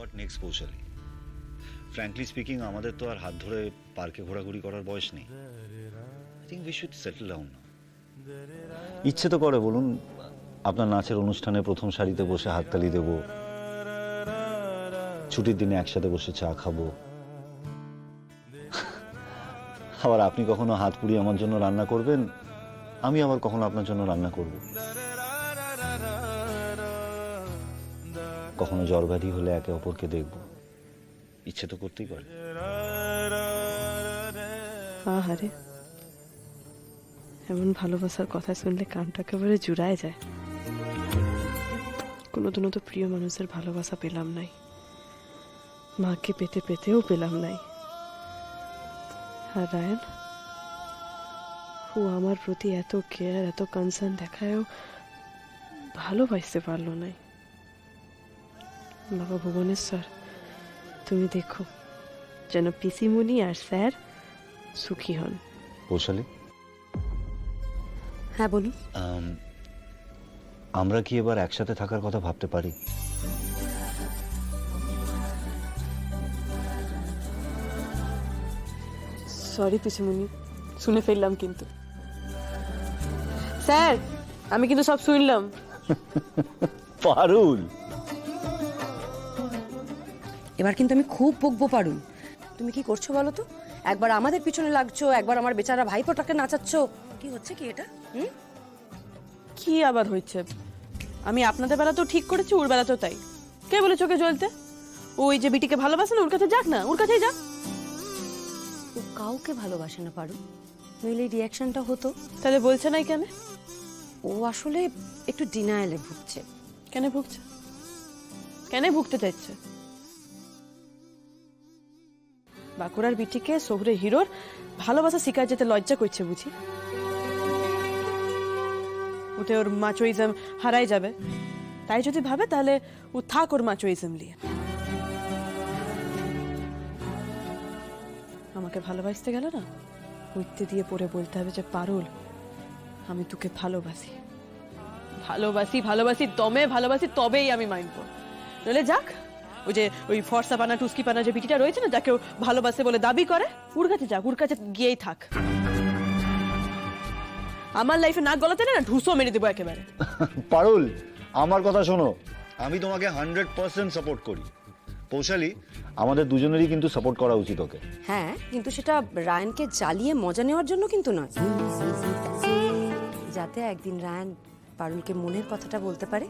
What next পৌঁছালি? Frankly speaking, আমাদের তো আর হাত ধরে পার্কে ঘোরাঘুরি করার বয়স নেই। I think we should settle down. ইচ্ছে তো করে বলুন, আপনার নাচের অনুষ্ঠানে প্রথম সারিতে বসে হাততালি দেব, ছুটির দিনে একসাথে বসে চা খাবো, আবার আপনি কখনো হাত পুড়িয়ে আমার জন্য রান্না করবেন, আমি আবার কখনো আপনার জন্য রান্না করব। কখনো জ্বর ব্যাধি হলে একে অপরকে দেখব। ইচ্ছে তো করতেই পারে। আহারে, এমন ভালোবাসার কথা শুনলে কানটা একেবারে জুড়ায় যায়। কোনোদিনও তো প্রিয় মানুষের ভালোবাসা পেলাম নাই, মাকে পেতে পেতেও পেলাম নাই। আর রায়ন, ও আমার প্রতি এত কেয়ার, এত কনসার্ন দেখায়ও ভালোবাসতে পারলো নাই। বাবা ভুবনেশ্বর, তুমি দেখো যেন পিসিমণি আর স্যার সুখী হন। পৌঁছালি? হ্যাঁ বলুন। আমরা কি এবার একসাথে থাকার কথা ভাবতে পারি? সরি পিসিমণি, শুনে ফেললাম কিন্তু। স্যার, আমি কিন্তু সব শুনলাম। পারুল, এবার কিন্তু আমি খুব বকবো পারুল। তুমি কি করছো বলো তো? একবার আমাদের পিছনে লাগছো, একবার আমার বেচারা ভাইপোটাকে নাচাচ্ছ। কি হচ্ছে কি এটা? কি আবার হয়েছে? আমি আপনাদের বেলা তো ঠিক করেছি, ওর বেলা তো তাই। কে বলে চোখে জ্বলতে? ওই যে বিটিকে ভালোবাসে না, ওর কাছে যাক না, ওর কাছেই যাক। ও কাউকে ভালোবাসে না পারুল, নইলে রিয়াকশনটা হতো। তাহলে বলছে নাই কেন? ও আসলে একটু ডিনায়ালে ভুগছে। কেন ভুগছে? কেন ভুগতে চাইছে? বাঁকুড়ার বিটিকে শহুরে হিরোর ভালোবাসা শিকার যেতে লজ্জা করছে বুঝি? ওতে ওর মাচোইজম হারাই যাবে, তাই যদি ভাবে তাহলে ও থাক ওর মাচোইজম নিয়ে। আমাকে ভালোবাসতে গেল না, উঠতে দিয়ে পড়ে বলতে হবে যে পারুল, আমি তোকে ভালোবাসি, ভালোবাসি, ভালোবাসি, দমে ভালোবাসি, তবেই আমি মানবো। নইলে যাক, ওই যে ওই ফর্সা পানা টুস্কি পানা যে বিটিটা রয়েছে না, যাকে ও ভালোবাসে বলে দাবি করে, ওর কাছে যাক, ওর কাছে গিয়েই থাক। আমার লাইফে নাক গলাতে না ঢুসো মেরে দেবো একেবারে। পারুল, আমার কথা শোনো, আমি তোমাকে 100% সাপোর্ট করি। পৌঁছালি, আমাদের দুজনেরই কিন্তু সাপোর্ট করা উচিত ওকে। হ্যাঁ, কিন্তু সেটা রায়ানকে জ্বালিয়ে মজা নেওয়ার জন্য কিন্তু নয়, যাতে একদিন রায়ান পারুলকে মনের কথাটা বলতে পারে,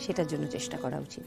সেটার জন্য চেষ্টা করা উচিত।